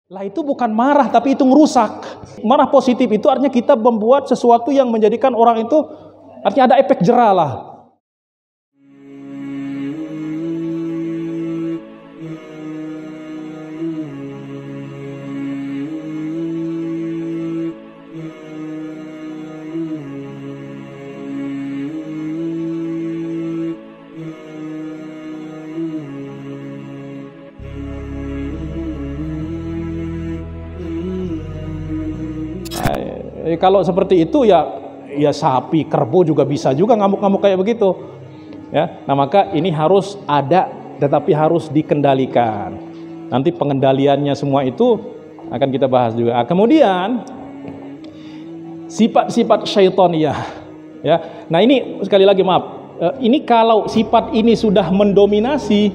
Lah itu bukan marah, tapi itu ngerusak. Marah positif itu artinya kita membuat sesuatu yang menjadikan orang itu, artinya ada efek jera lah. Kalau seperti itu ya sapi, kerbau juga bisa juga ngamuk-ngamuk kayak begitu. Ya, nah maka ini harus ada, tetapi harus dikendalikan. Nanti pengendaliannya semua itu akan kita bahas juga. Kemudian sifat-sifat syaitaniyah. Ya, nah ini sekali lagi maaf, ini kalau sifat ini sudah mendominasi,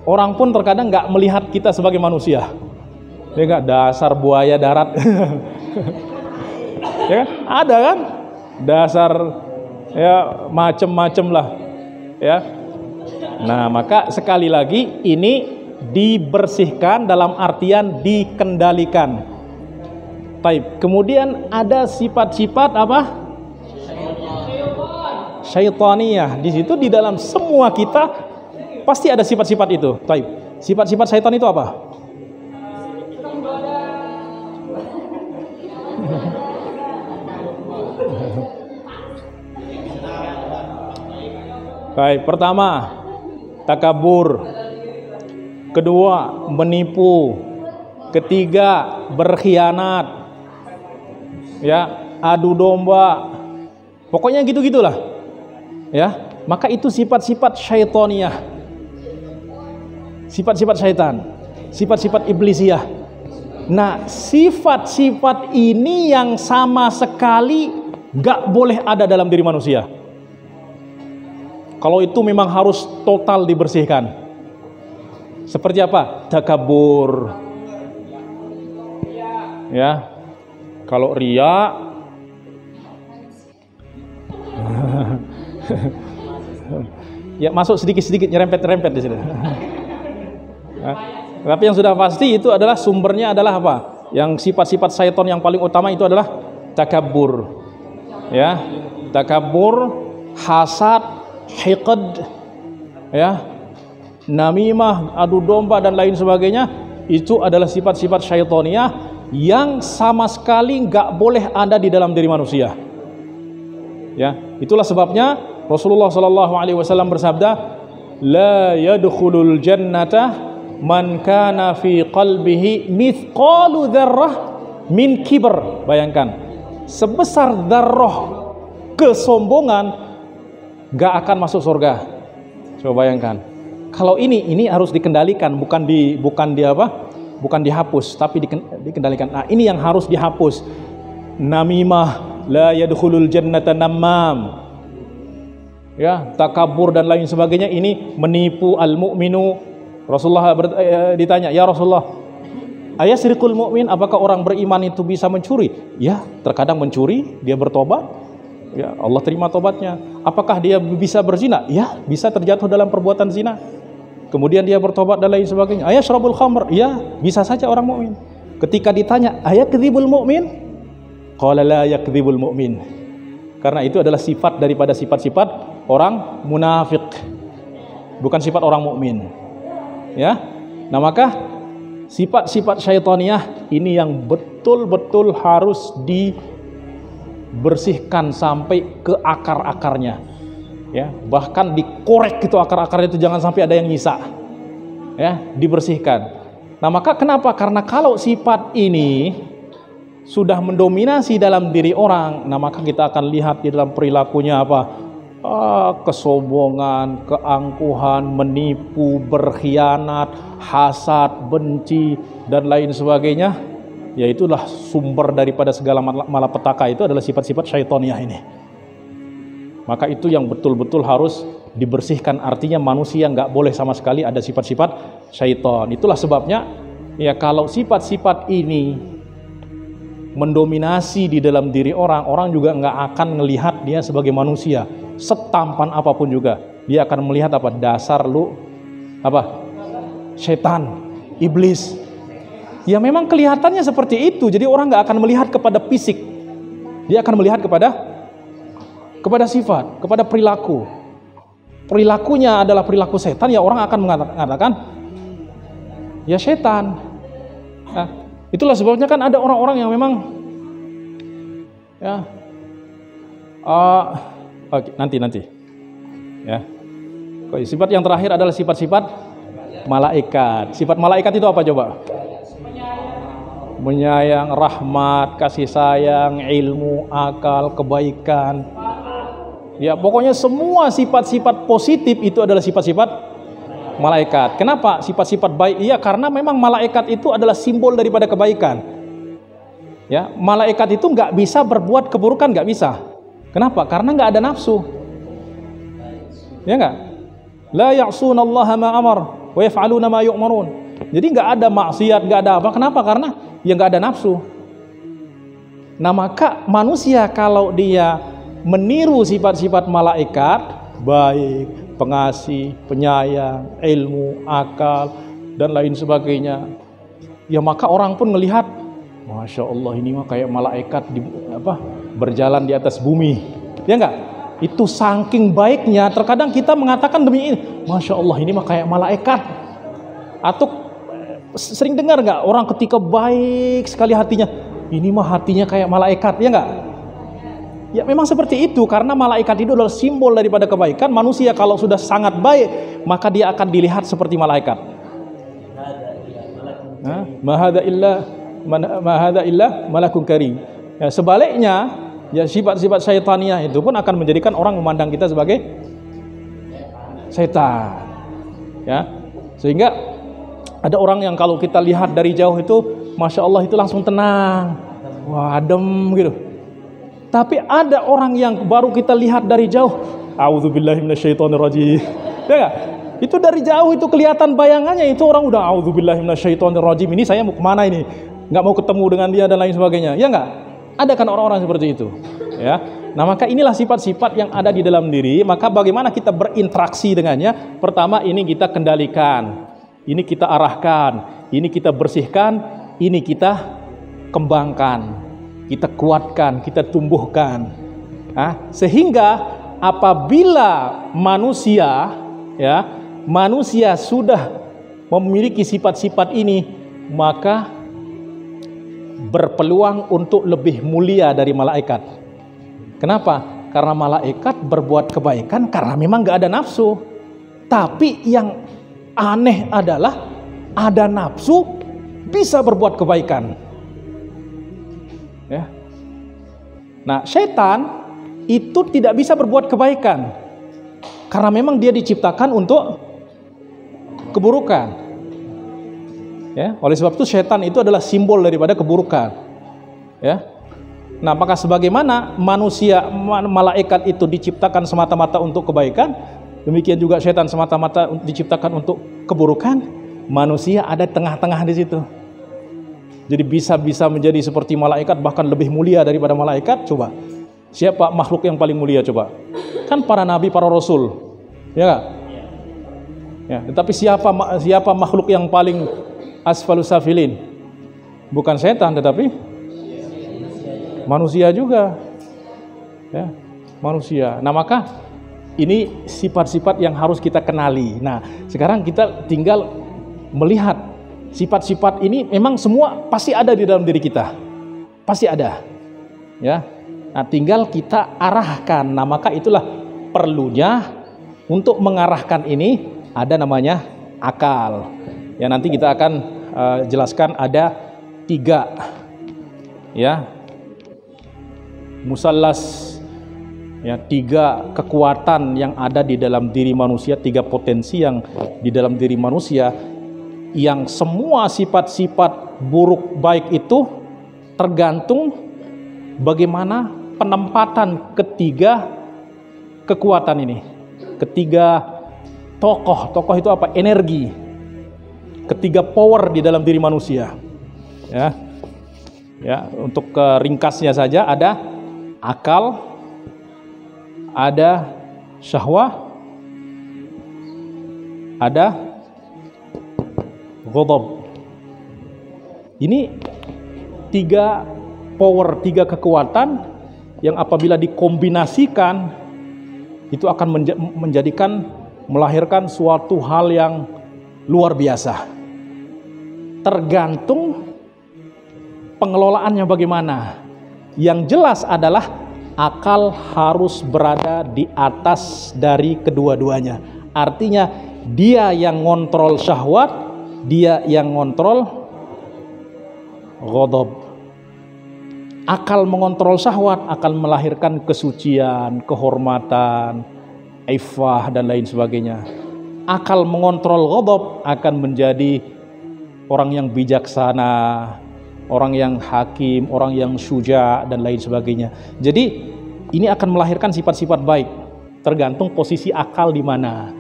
orang pun terkadang nggak melihat kita sebagai manusia. Ya nggak, dasar buaya darat. Ya kan? Ada kan dasar ya macem-macem lah ya. Nah maka sekali lagi ini dibersihkan dalam artian dikendalikan. Baik, kemudian ada sifat-sifat apa? Syaitaniyah. Di situ di dalam semua kita pasti ada sifat-sifat itu. Baik, sifat-sifat syaitan itu apa? Baik, pertama takabur, kedua menipu, ketiga berkhianat, ya adu domba, pokoknya gitu-gitulah, ya. Maka itu sifat-sifat syaitaniyah, sifat-sifat syaitan, sifat-sifat iblisiah. Nah, sifat-sifat ini yang sama sekali gak boleh ada dalam diri manusia. Kalau itu memang harus total dibersihkan. Seperti apa? Takabur. Ya. Kalau riya ya masuk sedikit-sedikit nyerempet-nyerempet di sini. Tapi yang sudah pasti itu adalah sumbernya adalah apa? Yang sifat-sifat syaitan yang paling utama itu adalah takabur. Ya. Takabur, hasad, hiqad, ya, namimah, adu domba dan lain sebagainya, itu adalah sifat-sifat syaitaniyah yang sama sekali nggak boleh ada di dalam diri manusia. Ya, itulah sebabnya Rasulullah Shallallahu Alaihi Wasallam bersabda, la yadkhulul jannata man kana fi qalbihi mithqalu dzarrah min kibr. Bayangkan, sebesar dzarrah kesombongan gak akan masuk surga. Coba bayangkan. Kalau ini harus dikendalikan, bukan dihapus, tapi dikendalikan. Nah, ini yang harus dihapus. Namimah, la yadkhulul jannata namam. Ya, takabur dan lain sebagainya, ini menipu al-mu'minu. Rasulullah ditanya, "Ya Rasulullah, ayasriqul mu'min, apakah orang beriman itu bisa mencuri?" Ya, terkadang mencuri, dia bertobat. Ya, Allah terima tobatnya. Apakah dia bisa berzina? Ya, bisa terjatuh dalam perbuatan zina. Kemudian dia bertobat dan lain sebagainya. Ayashrabul khamr? Ya, bisa saja orang mukmin. Ketika ditanya, ayakdzibul mu'min? Qala la yakdzibul mu'min. Karena itu adalah sifat daripada sifat-sifat orang munafik, bukan sifat orang mukmin. Ya. Nah, maka sifat-sifat syaitaniyah ini yang betul-betul harus dibersihkan sampai ke akar-akarnya, ya, bahkan dikorek gitu akar-akarnya itu, jangan sampai ada yang nyisa, ya, dibersihkan. Nah maka kenapa? Karena kalau sifat ini sudah mendominasi dalam diri orang, nah maka kita akan lihat di dalam perilakunya apa? Kesombongan, keangkuhan, menipu, berkhianat, hasad, benci dan lain sebagainya. Ya itulah sumber daripada segala malapetaka, itu adalah sifat-sifat syaitaniyah ini. Maka itu yang betul-betul harus dibersihkan. Artinya manusia nggak boleh sama sekali ada sifat-sifat syaitan. Itulah sebabnya ya kalau sifat-sifat ini mendominasi di dalam diri orang, orang juga nggak akan melihat dia sebagai manusia. Setampan apapun juga, dia akan melihat apa? Dasar lu apa? Syaitan, iblis. ya memang kelihatannya seperti itu. Jadi orang nggak akan melihat kepada fisik, dia akan melihat kepada sifat, kepada perilaku. Perilakunya adalah perilaku setan, ya orang akan mengatakan ya setan. Nah, itulah sebabnya kan ada orang-orang yang memang ya nanti ya. Sifat yang terakhir adalah sifat-sifat malaikat. Sifat malaikat itu apa coba? Menyayang, rahmat, kasih sayang, ilmu, akal, kebaikan. Ya, pokoknya semua sifat-sifat positif itu adalah sifat-sifat malaikat. Kenapa sifat-sifat baik? Iya, karena memang malaikat itu adalah simbol daripada kebaikan. Ya, malaikat itu nggak bisa berbuat keburukan, nggak bisa. Kenapa? Karena nggak ada nafsu. Ya nggak? La ya'sunallaha ma amar wa yaf'aluna ma yu'marun. Jadi nggak ada maksiat, nggak ada apa. Kenapa? Karena ya nggak ada nafsu. Nah, maka manusia kalau dia meniru sifat-sifat malaikat, baik, pengasih, penyayang, ilmu, akal, dan lain sebagainya, ya maka orang pun melihat, Masya Allah, ini mah kayak malaikat berjalan di atas bumi. Ya enggak? Itu saking baiknya, terkadang kita mengatakan demi ini, Masya Allah, ini mah kayak malaikat. Atau sering dengar nggak orang ketika baik sekali hatinya, ini mah hatinya kayak malaikat, ya enggak? Ya memang seperti itu, karena malaikat itu adalah simbol daripada kebaikan. Manusia kalau sudah sangat baik, maka dia akan dilihat seperti malaikat. Ma hadza illa malakun karim. Ya, sebaliknya, ya sifat-sifat syaitaniah itu pun akan menjadikan orang memandang kita sebagai setan. Ya, sehingga ada orang yang kalau kita lihat dari jauh itu, Masya Allah, itu langsung tenang, wah adem gitu. Tapi ada orang yang baru kita lihat dari jauh, a'udzubillahi minasyaitonirrajim. Ya enggak? Itu dari jauh itu kelihatan bayangannya, itu orang udah a'udzubillahi minasyaitonirrajim. Ini saya mau kemana ini? Enggak mau ketemu dengan dia dan lain sebagainya. Ya enggak? Ada kan orang-orang seperti itu. Ya. Nah, maka inilah sifat-sifat yang ada di dalam diri. Maka bagaimana kita berinteraksi dengannya? Pertama, ini kita kendalikan. Ini kita arahkan. Ini kita bersihkan. Ini kita kembangkan. Kita kuatkan, kita tumbuhkan, sehingga apabila manusia sudah memiliki sifat-sifat ini, maka berpeluang untuk lebih mulia dari malaikat. Kenapa? Karena malaikat berbuat kebaikan karena memang gak ada nafsu. Tapi yang aneh adalah ada nafsu bisa berbuat kebaikan. Ya. Nah, setan itu tidak bisa berbuat kebaikan karena memang dia diciptakan untuk keburukan. Ya, oleh sebab itu setan itu adalah simbol daripada keburukan. Ya. Nah, maka sebagaimana manusia, malaikat itu diciptakan semata-mata untuk kebaikan, demikian juga setan semata-mata diciptakan untuk keburukan. Manusia ada tengah-tengah di situ. Jadi bisa menjadi seperti malaikat, bahkan lebih mulia daripada malaikat. Coba, siapa makhluk yang paling mulia coba? Kan para nabi, para rasul, ya gak? Ya, tetapi siapa makhluk yang paling asfalus safilin? Bukan setan, tetapi manusia juga. Ya, manusia. Nah, maka ini sifat-sifat yang harus kita kenali. Nah, sekarang kita tinggal melihat sifat-sifat ini memang semua pasti ada di dalam diri kita. Pasti ada. Ya. Nah, tinggal kita arahkan. Nah, maka itulah perlunya untuk mengarahkan ini ada namanya akal. Ya, nanti kita akan jelaskan ada 3 ya. Musallas, ya, 3 kekuatan yang ada di dalam diri manusia, 3 potensi yang di dalam diri manusia, yang semua sifat-sifat buruk baik itu tergantung bagaimana penempatan ketiga kekuatan ini. Ketiga tokoh itu apa? Energi. Ketiga power di dalam diri manusia. Ya. Ya, untuk ringkasnya saja ada akal, ada syahwah, ada ghadab. Ini tiga power, tiga kekuatan yang apabila dikombinasikan itu akan melahirkan suatu hal yang luar biasa. Tergantung pengelolaannya bagaimana. Yang jelas adalah akal harus berada di atas dari kedua-duanya. Artinya dia yang ngontrol syahwat, dia yang ngontrol ghadab. Akal mengontrol syahwat akan melahirkan kesucian, kehormatan, iffah dan lain sebagainya. Akal mengontrol ghadab akan menjadi orang yang bijaksana, orang yang hakim, orang yang syuja dan lain sebagainya. Jadi ini akan melahirkan sifat-sifat baik, tergantung posisi akal di mana.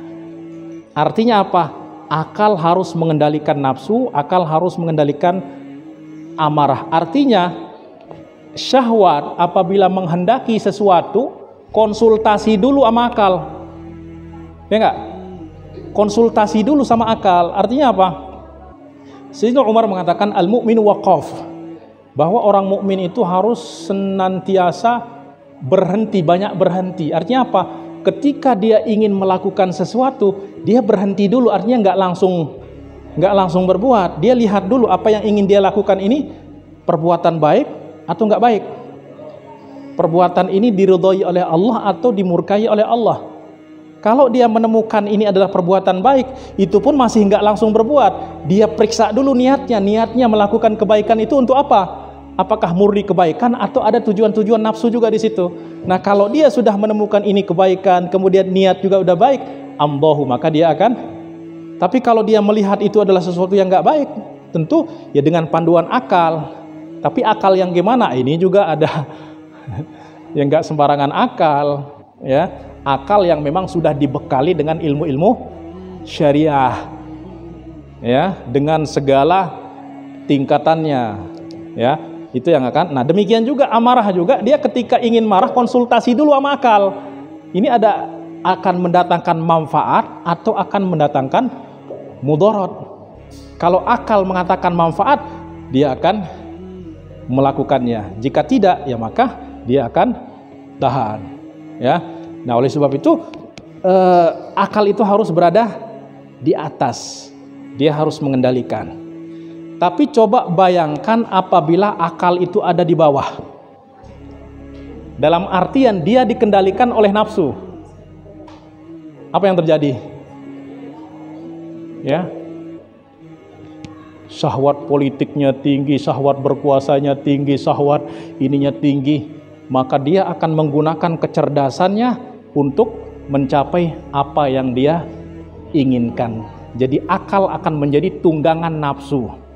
Artinya apa? Akal harus mengendalikan nafsu, akal harus mengendalikan amarah. Artinya syahwat apabila menghendaki sesuatu, konsultasi dulu sama akal. Ya enggak? Konsultasi dulu sama akal. Artinya apa? Sayyidina Umar mengatakan al-mu'minu waqaf, bahwa orang mukmin itu harus senantiasa berhenti, banyak berhenti. Artinya apa? Ketika dia ingin melakukan sesuatu, dia berhenti dulu. Artinya nggak langsung berbuat. Dia lihat dulu apa yang ingin dia lakukan ini perbuatan baik atau nggak baik. Perbuatan ini diridhai oleh Allah atau dimurkai oleh Allah. Kalau dia menemukan ini adalah perbuatan baik, itu pun masih nggak langsung berbuat. Dia periksa dulu niatnya melakukan kebaikan itu untuk apa? Apakah murni kebaikan atau ada tujuan-tujuan nafsu juga di situ? Nah, kalau dia sudah menemukan ini kebaikan, kemudian niat juga udah baik, amdahu, maka dia akan. Tapi kalau dia melihat itu adalah sesuatu yang nggak baik, tentu ya dengan panduan akal. Tapi akal yang gimana? Ini juga ada yang nggak sembarangan akal, ya. Akal yang memang sudah dibekali dengan ilmu-ilmu syariah, ya, dengan segala tingkatannya, ya. Itu yang akan. Nah, demikian juga amarah juga, dia ketika ingin marah konsultasi dulu sama akal. Ini akan mendatangkan manfaat atau akan mendatangkan mudarat. Kalau akal mengatakan manfaat, dia akan melakukannya. Jika tidak, ya maka dia akan tahan, ya. Nah, oleh sebab itu akal itu harus berada di atas. Dia harus mengendalikan. Tapi coba bayangkan apabila akal itu ada di bawah. Dalam artian dia dikendalikan oleh nafsu. Apa yang terjadi? Ya. Syahwat politiknya tinggi, syahwat berkuasanya tinggi, syahwat ininya tinggi, maka dia akan menggunakan kecerdasannya untuk mencapai apa yang dia inginkan. Jadi akal akan menjadi tunggangan nafsu.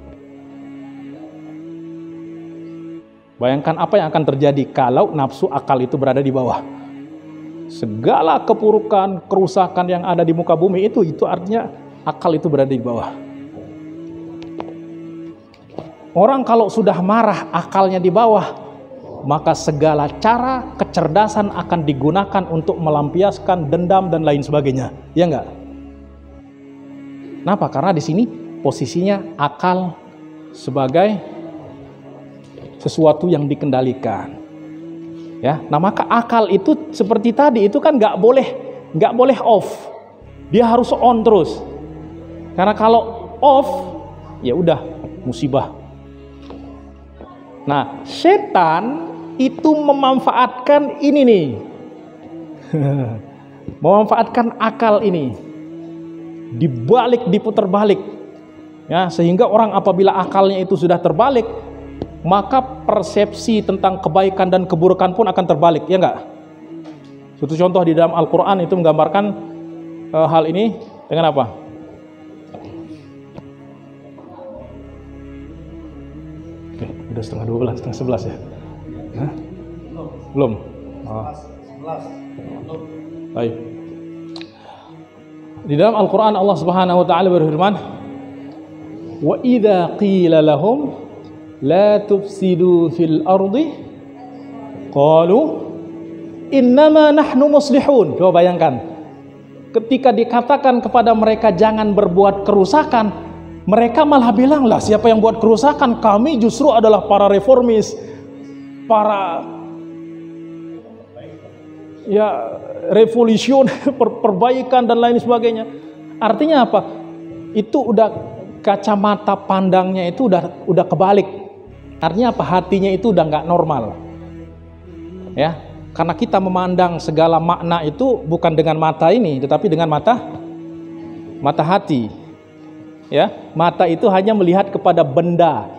Bayangkan apa yang akan terjadi kalau nafsu akal itu berada di bawah. Segala keburukan, kerusakan yang ada di muka bumi itu artinya akal itu berada di bawah. Orang kalau sudah marah akalnya di bawah, maka segala cara kecerdasan akan digunakan untuk melampiaskan dendam dan lain sebagainya. Ya enggak? Kenapa? Karena di sini posisinya akal sebagai sesuatu yang dikendalikan. Ya, nah maka akal itu seperti tadi itu kan nggak boleh off. Dia harus on terus. Karena kalau off, ya udah musibah. Nah, setan itu memanfaatkan ini nih. Memanfaatkan akal ini. Diputar balik. Ya, sehingga orang apabila akalnya itu sudah terbalik, maka persepsi tentang kebaikan dan keburukan pun akan terbalik, ya enggak? Suatu contoh di dalam Al-Quran itu menggambarkan hal ini dengan apa? Oke, udah setengah 12, setengah 11 ya? Hah? Belum? Oh. 11. Baik. Di dalam Al-Quran Allah Subhanahu wa taala berfirman, "Wa idza qila lahum la tufsidu fil ardi qalu innama nahnu muslihun." Coba bayangkan, ketika dikatakan kepada mereka jangan berbuat kerusakan, Mereka malah bilang lah, siapa yang buat kerusakan? Kami justru adalah para reformis, para ya revolution, perbaikan dan lain sebagainya. Artinya apa? Itu udah kacamata pandangnya itu udah kebalik. Artinya apa? Hatinya itu udah nggak normal. Ya, karena kita memandang segala makna itu bukan dengan mata ini, tetapi dengan mata hati. Ya, mata itu hanya melihat kepada benda.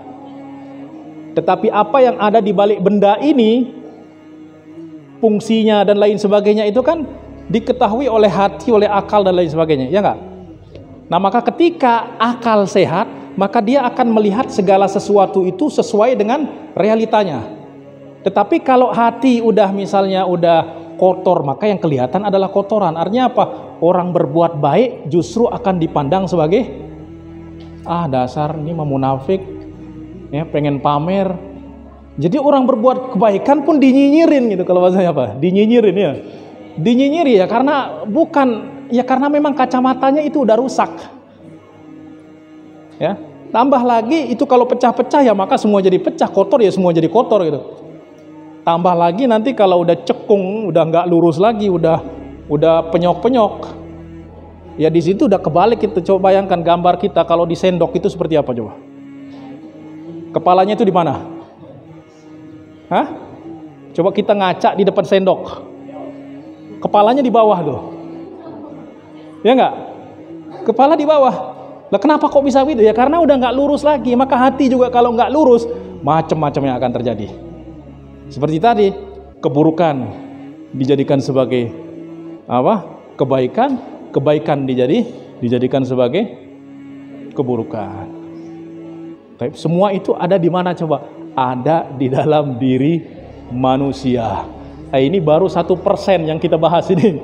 Tetapi apa yang ada di balik benda ini, fungsinya dan lain sebagainya itu kan diketahui oleh hati, oleh akal dan lain sebagainya, ya enggak? Nah, maka ketika akal sehat, maka dia akan melihat segala sesuatu itu sesuai dengan realitanya. Tetapi kalau hati udah misalnya udah kotor, maka yang kelihatan adalah kotoran. Artinya apa? Orang berbuat baik justru akan dipandang sebagai dasar ini mah munafik, ya pengen pamer. Jadi orang berbuat kebaikan pun dinyinyirin gitu, kalau bahasanya apa? Dinyinyirin ya. Dinyinyiri ya karena karena memang kacamatanya itu udah rusak. Ya, tambah lagi itu kalau pecah-pecah ya maka semua jadi pecah, kotor ya semua jadi kotor gitu. Tambah lagi nanti kalau udah cekung, udah nggak lurus lagi, udah penyok-penyok. Ya di situ udah kebalik itu. Coba bayangkan gambar kita kalau di sendok itu seperti apa coba? Kepalanya itu di mana? Hah? Coba kita ngaca di depan sendok. Kepalanya di bawah tuh. Ya enggak? Kepala di bawah. Lah kenapa kok bisa begitu? Ya karena udah nggak lurus lagi. Maka hati juga kalau nggak lurus, macam-macam yang akan terjadi. Seperti tadi, keburukan dijadikan sebagai apa? Kebaikan, kebaikan dijadikan sebagai keburukan. Tapi semua itu ada di mana coba? Ada di dalam diri manusia. Nah, ini baru 1% yang kita bahas ini.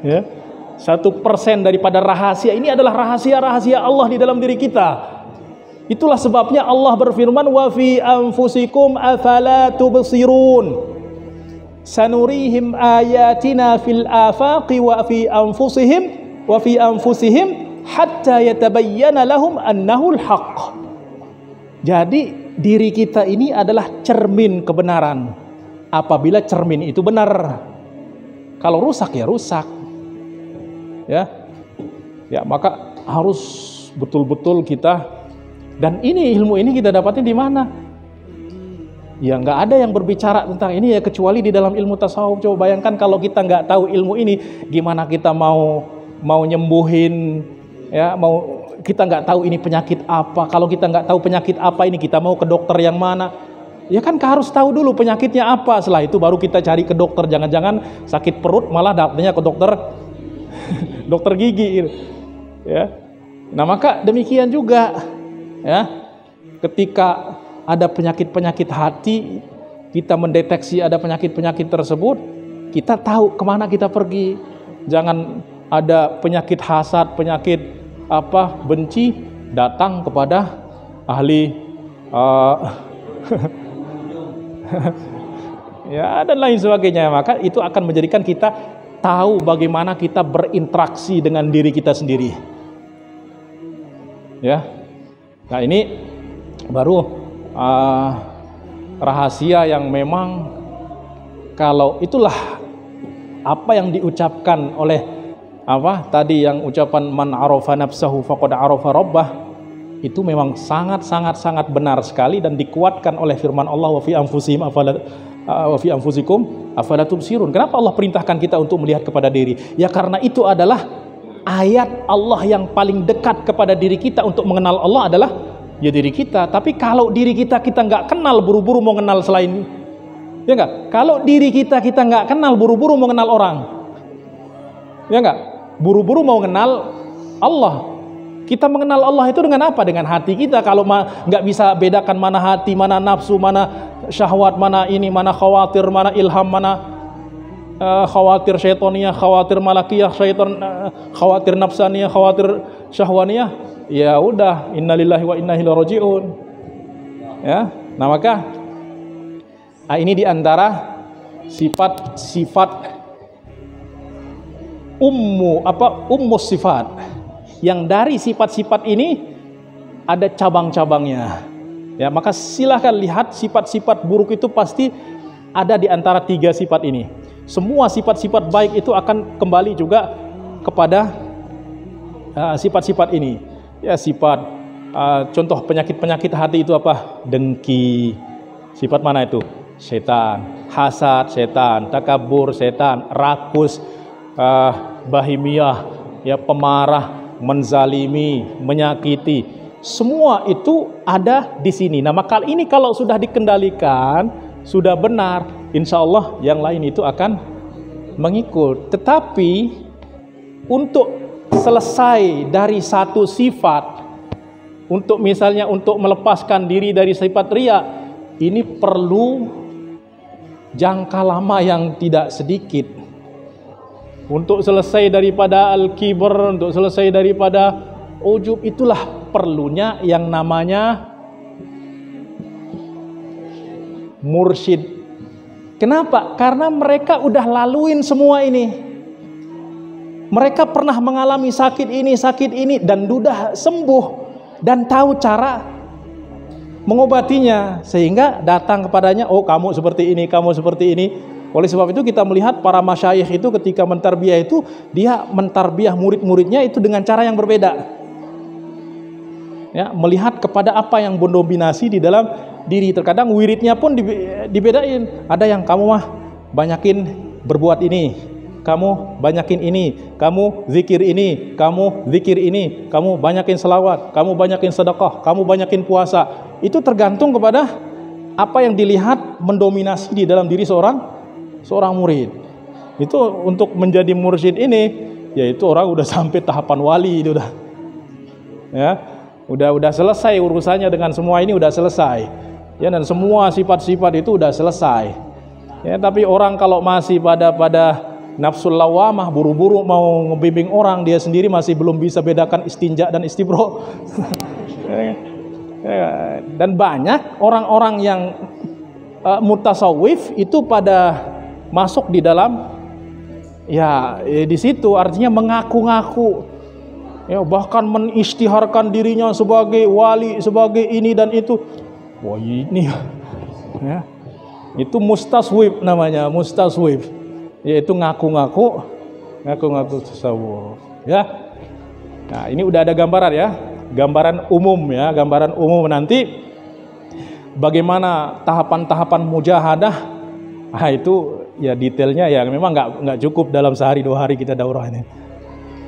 Ya. 1% daripada rahasia ini adalah rahasia-rahasia Allah di dalam diri kita. Itulah sebabnya Allah berfirman, wa fi anfusikum afala tubsirun, sanurihim ayatina fil afaqi wa fi anfusihim hatta yatabayyana lahum annahu al-haq. Jadi diri kita ini adalah cermin kebenaran. Apabila cermin itu benar, kalau rusak ya rusak. Ya maka harus betul-betul kita. Dan ilmu ini kita dapatnya di mana? Ya nggak ada yang berbicara tentang ini ya kecuali di dalam ilmu tasawuf. Coba bayangkan kalau kita nggak tahu ilmu ini, gimana kita mau nyembuhin? Ya kita nggak tahu ini penyakit apa. Kalau kita nggak tahu penyakit apa ini, kita mau ke dokter yang mana? Ya kan harus tahu dulu penyakitnya apa. Setelah itu baru kita cari ke dokter. Jangan-jangan sakit perut malah dapetnya ke dokter dokter gigi gitu. Ya. Nah maka demikian juga ya, ketika ada penyakit-penyakit hati, kita mendeteksi ada penyakit-penyakit tersebut, kita tahu kemana kita pergi. Jangan ada penyakit hasad, penyakit benci, datang kepada ahli ya dan lain sebagainya. Maka itu akan menjadikan kita tahu bagaimana kita berinteraksi dengan diri kita sendiri. Ya. Nah ini baru rahasia yang memang kalau itulah apa yang diucapkan oleh tadi yang ucapan man arafa nafsahu faqad arafa rabbah, itu memang sangat benar sekali dan dikuatkan oleh firman Allah wa fi anfusikum afala tubsirun. Kenapa Allah perintahkan kita untuk melihat kepada diri? Ya karena itu adalah ayat Allah yang paling dekat kepada diri kita untuk mengenal Allah adalah ya diri kita. Tapi kalau diri kita nggak kenal, buru-buru mau kenal selain, ya nggak? Kalau diri kita nggak kenal, buru-buru mau kenal orang, ya nggak? Buru-buru mau kenal Allah. Kita mengenal Allah itu dengan apa? Dengan hati kita. Kalau nggak bisa bedakan mana hati, mana nafsu, mana syahwat, mana ini, mana khawatir, mana ilham, mana khawatir syaitaniyah, khawatir malakiyah, khawatir nafsaniyah, khawatir syahwaniyah, ya udah innalillahi wa inna ilaihi rajiun. Ya. Nah maka ini diantara sifat-sifat ummus sifat, yang dari sifat-sifat ini ada cabang-cabangnya. Ya, maka silahkan lihat sifat-sifat buruk itu pasti ada di antara 3 sifat ini. Semua sifat-sifat baik itu akan kembali juga kepada sifat-sifat ini. Ya, sifat contoh penyakit-penyakit hati itu apa? Dengki. Sifat mana itu? Setan. Hasad, setan. Takabur, setan. Rakus, bahimiyah, ya, pemarah, menzalimi, menyakiti. Semua itu ada di sini. Nah, maka ini kalau sudah dikendalikan, sudah benar, insya Allah yang lain itu akan mengikut. Tetapi untuk selesai dari satu sifat, untuk misalnya untuk melepaskan diri dari sifat riya, ini perlu jangka lama yang tidak sedikit. Untuk selesai daripada al-kibr, untuk selesai daripada ujub, itulah perlunya yang namanya mursyid. Kenapa? Karena mereka udah laluin semua ini. Mereka pernah mengalami sakit ini, dan sudah sembuh dan tahu cara mengobatinya, sehingga datang kepadanya, oh kamu seperti ini, kamu seperti ini. Oleh sebab itu kita melihat para masyayikh itu ketika mentarbiyah itu, dia mentarbiyah murid-muridnya itu dengan cara yang berbeda. Ya, melihat kepada apa yang mendominasi di dalam diri. Terkadang wiridnya pun dibedain. Ada yang kamu mah banyakin berbuat ini, kamu banyakin ini, kamu zikir ini, kamu zikir ini, kamu banyakin selawat, kamu banyakin sedekah, kamu banyakin puasa. Itu tergantung kepada apa yang dilihat mendominasi di dalam diri seorang murid. Itu untuk menjadi mursyid ini, yaitu orang udah sampai tahapan wali itu udah. Ya. Udah selesai urusannya dengan semua ini, udah selesai. Ya, dan semua sifat-sifat itu udah selesai. Ya, tapi orang kalau masih pada nafsul lawamah, buru-buru mau ngebimbing orang, dia sendiri masih belum bisa bedakan istinja dan istibro. Dan banyak orang-orang yang mutasawwif itu pada masuk di dalam, ya di situ artinya mengaku-ngaku. Ya, bahkan menistiharkan dirinya sebagai wali, sebagai ini dan itu. Wah, ini ya. Itu mustaswif namanya, mustaswif. Yaitu ngaku-ngaku tasawuf. Ya. Nah, ini udah ada gambaran ya. Gambaran umum ya, gambaran umum nanti bagaimana tahapan-tahapan mujahadah. Nah, itu ya detailnya ya memang nggak cukup dalam sehari 2 hari kita daurah ini.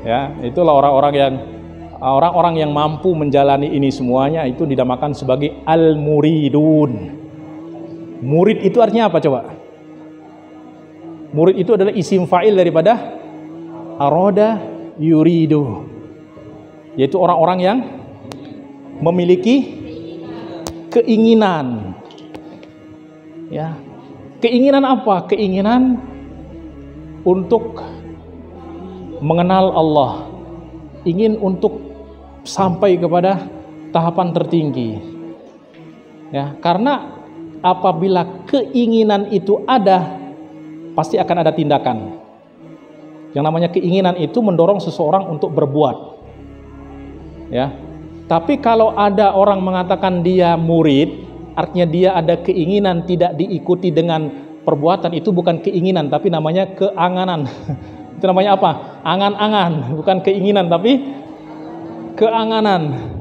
Ya, itulah orang-orang yang mampu menjalani ini semuanya itu dinamakan sebagai al-muridun. Murid itu artinya apa coba? Murid itu adalah isim fa'il daripada arada yuridu, yaitu orang-orang yang memiliki keinginan. Ya, keinginan apa? Keinginan untuk mengenal Allah, ingin untuk sampai kepada tahapan tertinggi. Ya, karena apabila keinginan itu ada, pasti akan ada tindakan. Yang namanya keinginan itu mendorong seseorang untuk berbuat. Ya. Tapi kalau ada orang mengatakan dia murid, artinya dia ada keinginan tidak diikuti dengan perbuatan, itu bukan keinginan tapi namanya keanganan. Itu namanya apa? Angan-angan, bukan keinginan tapi keanganan.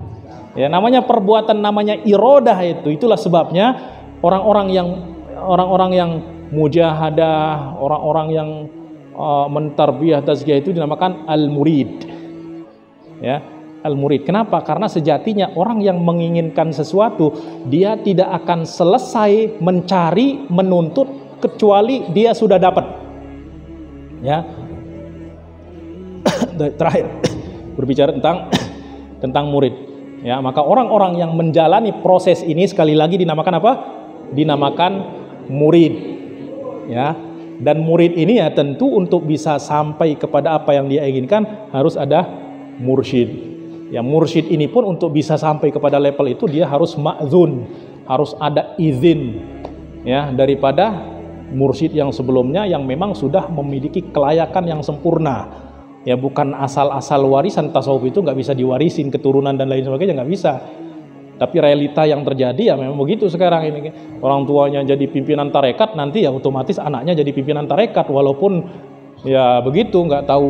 Ya, namanya perbuatan, namanya irodah itu. Itulah sebabnya orang-orang yang mujahadah, orang-orang yang mentarbiyah tazkiyah itu dinamakan al-murid. Ya, al-murid. Kenapa? Karena sejatinya orang yang menginginkan sesuatu, dia tidak akan selesai mencari, menuntut kecuali dia sudah dapat. Ya. Terakhir berbicara tentang murid. Ya, maka orang-orang yang menjalani proses ini sekali lagi dinamakan apa? Dinamakan murid. Ya. Dan murid ini ya tentu untuk bisa sampai kepada apa yang dia inginkan harus ada mursyid. Ya, mursyid ini pun untuk bisa sampai kepada level itu dia harus ma'zun, harus ada izin ya daripada mursyid yang sebelumnya yang memang sudah memiliki kelayakan yang sempurna. Ya, bukan asal-asal warisan tasawuf itu nggak bisa diwarisin keturunan dan lain sebagainya, nggak bisa. Tapi realita yang terjadi ya memang begitu sekarang ini. Orang tuanya jadi pimpinan tarekat, nanti ya otomatis anaknya jadi pimpinan tarekat, walaupun ya begitu, nggak tahu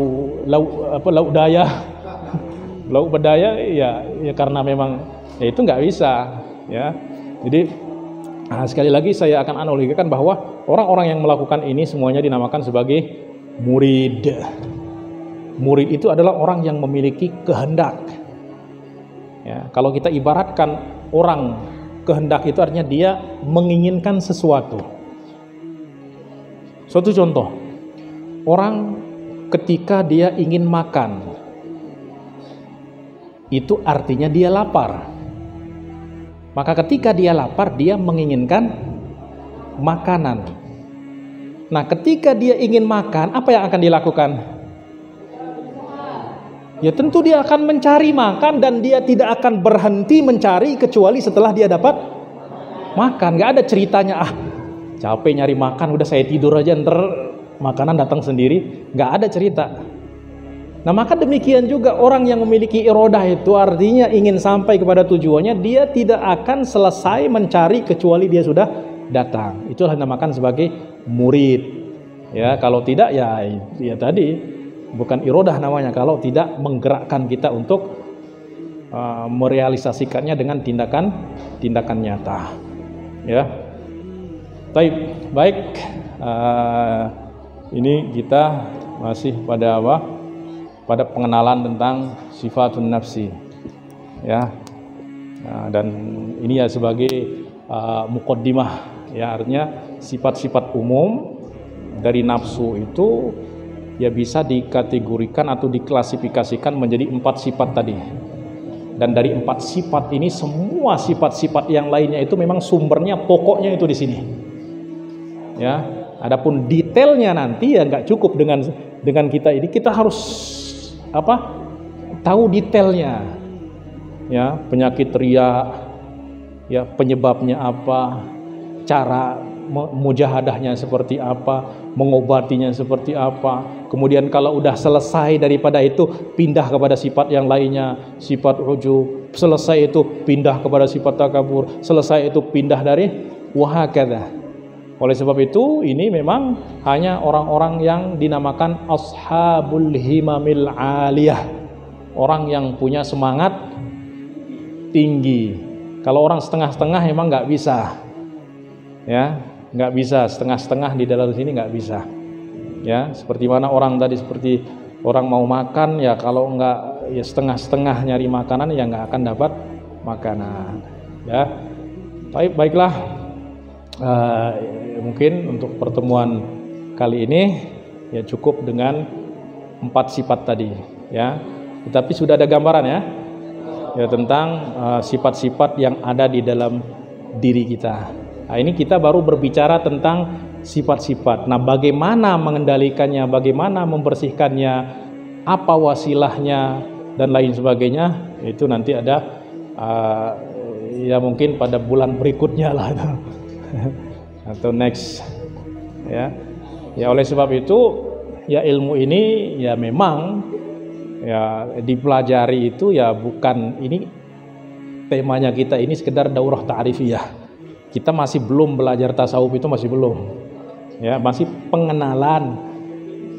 lauk daya, lauk bedaya ya karena memang ya itu nggak bisa ya. Jadi sekali lagi saya akan analogikan bahwa orang-orang yang melakukan ini semuanya dinamakan sebagai murid. Murid itu adalah orang yang memiliki kehendak. Ya, kalau kita ibaratkan orang kehendak itu artinya dia menginginkan sesuatu. Suatu contoh, orang ketika dia ingin makan, itu artinya dia lapar. Maka ketika dia lapar, dia menginginkan makanan. Nah, ketika dia ingin makan, apa yang akan dilakukan? Ya tentu dia akan mencari makan, dan dia tidak akan berhenti mencari kecuali setelah dia dapat makan. Gak ada ceritanya, capek nyari makan, udah saya tidur aja ntar makanan datang sendiri. Gak ada cerita. Nah, maka demikian juga orang yang memiliki irodah itu artinya ingin sampai kepada tujuannya, dia tidak akan selesai mencari kecuali dia sudah datang. Itulah dinamakan sebagai murid. Ya, kalau tidak ya tadi bukan irodah namanya, kalau tidak menggerakkan kita untuk merealisasikannya dengan tindakan nyata. Ya, baik. Ini kita masih pada apa? Pada pengenalan tentang sifatun nafsi. Ya, dan ini ya sebagai muqaddimah. Ya, artinya sifat-sifat umum dari nafsu itu ya bisa dikategorikan atau diklasifikasikan menjadi 4 sifat tadi. Dan dari 4 sifat ini semua sifat-sifat yang lainnya itu memang sumbernya, pokoknya itu di sini. Ya, adapun detailnya nanti ya nggak cukup dengan kita ini, kita harus tahu detailnya. Ya, penyakit riya, ya penyebabnya apa, cara mujahadahnya seperti apa, mengobatinya seperti apa. Kemudian kalau udah selesai daripada itu, pindah kepada sifat yang lainnya, sifat ujub. Selesai itu pindah kepada sifat takabur. Selesai itu pindah dari wahakadha. Oleh sebab itu ini memang hanya orang-orang yang dinamakan ashabul himamil aliyah, orang yang punya semangat tinggi. Kalau orang setengah-setengah memang nggak bisa. Ya, nggak bisa setengah-setengah di dalam sini, nggak bisa. Ya, seperti mana orang tadi, seperti orang mau makan ya, kalau nggak ya setengah-setengah nyari makanan ya nggak akan dapat makanan. Ya, baiklah. Mungkin untuk pertemuan kali ini ya cukup dengan 4 sifat tadi. Ya, tetapi sudah ada gambaran ya tentang sifat-sifat yang ada di dalam diri kita. Nah, ini kita baru berbicara tentang sifat-sifat. Nah, bagaimana mengendalikannya, bagaimana membersihkannya, apa wasilahnya dan lain sebagainya, itu nanti ada ya mungkin pada bulan berikutnya lah atau next ya. Oleh sebab itu ya ilmu ini ya memang ya dipelajari itu ya bukan ini temanya kita ini sekedar daurah ta'rifiyah. Kita masih belum belajar tasawuf, itu masih belum. Ya, masih pengenalan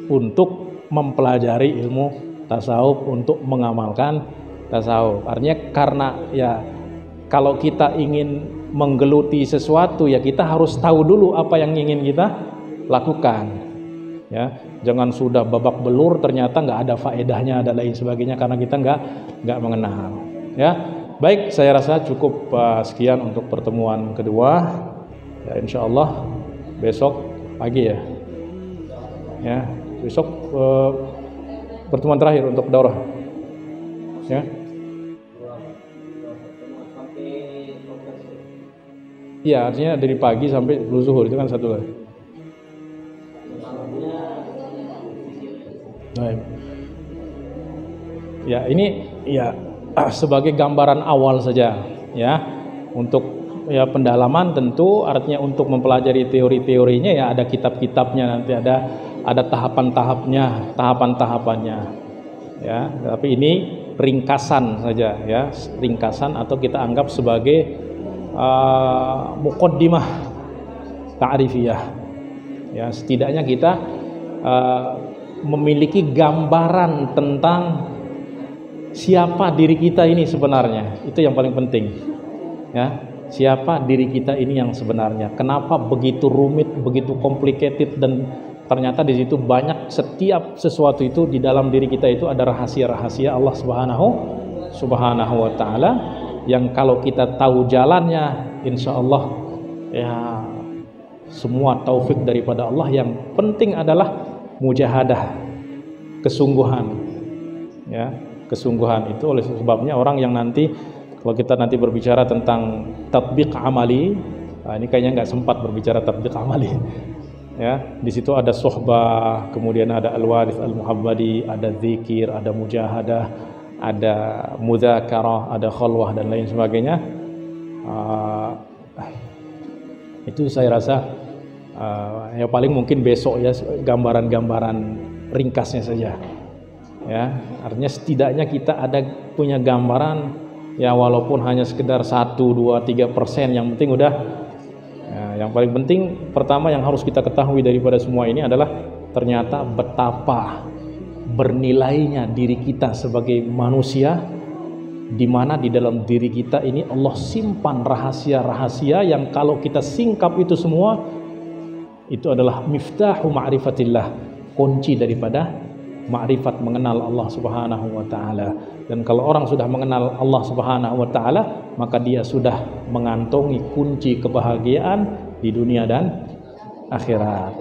untuk mempelajari ilmu tasawuf, untuk mengamalkan tasawuf. Artinya karena ya kalau kita ingin menggeluti sesuatu ya kita harus tahu dulu apa yang ingin kita lakukan. Ya, jangan sudah babak belur ternyata nggak ada faedahnya dan lain sebagainya karena kita nggak mengenal. Ya. Baik, saya rasa cukup sekian untuk pertemuan kedua. Ya, insya Allah besok pagi ya. Ya, besok pertemuan terakhir untuk daurah. Ya. Iya, artinya dari pagi sampai zuhur itu kan satu lagi. Baik. Ya, ini ya sebagai gambaran awal saja ya, untuk ya pendalaman tentu artinya untuk mempelajari teori-teorinya ya ada kitab-kitabnya, nanti ada tahapan-tahapannya ya. Tapi ini ringkasan saja ya, ringkasan atau kita anggap sebagai muqaddimah ta'rifiyah. Ya, setidaknya kita memiliki gambaran tentang siapa diri kita ini sebenarnya. Itu yang paling penting. Ya, siapa diri kita ini yang sebenarnya. Kenapa begitu rumit, begitu complicated, dan ternyata di situ banyak, setiap sesuatu itu di dalam diri kita itu ada rahasia-rahasia Allah Subhanahu wa taala yang kalau kita tahu jalannya, insya Allah ya semua taufik daripada Allah. Yang penting adalah mujahadah, kesungguhan. Ya, kesungguhan itu oleh sebabnya orang yang nanti kalau kita nanti berbicara tentang tatbiq amali, ini kayaknya nggak sempat berbicara tatbiq amali. Ya, di situ ada suhbah, kemudian ada al-warith al-muhabbadi, ada zikir, ada mujahadah, ada mudzakarah, ada khalwah dan lain sebagainya. Itu saya rasa ya paling mungkin besok ya, gambaran-gambaran ringkasnya saja. Ya, artinya setidaknya kita ada punya gambaran ya, walaupun hanya sekedar 1, 2, 3%, yang penting udah. Yang paling penting pertama yang harus kita ketahui daripada semua ini adalah ternyata betapa bernilainya diri kita sebagai manusia, di mana di dalam diri kita ini Allah simpan rahasia-rahasia yang kalau kita singkap itu semua, itu adalah miftahu ma'rifatillah, kunci daripada ma'rifat, mengenal Allah Subhanahu wa taala. Dan kalau orang sudah mengenal Allah Subhanahu wa taala, maka dia sudah mengantongi kunci kebahagiaan di dunia dan akhirat.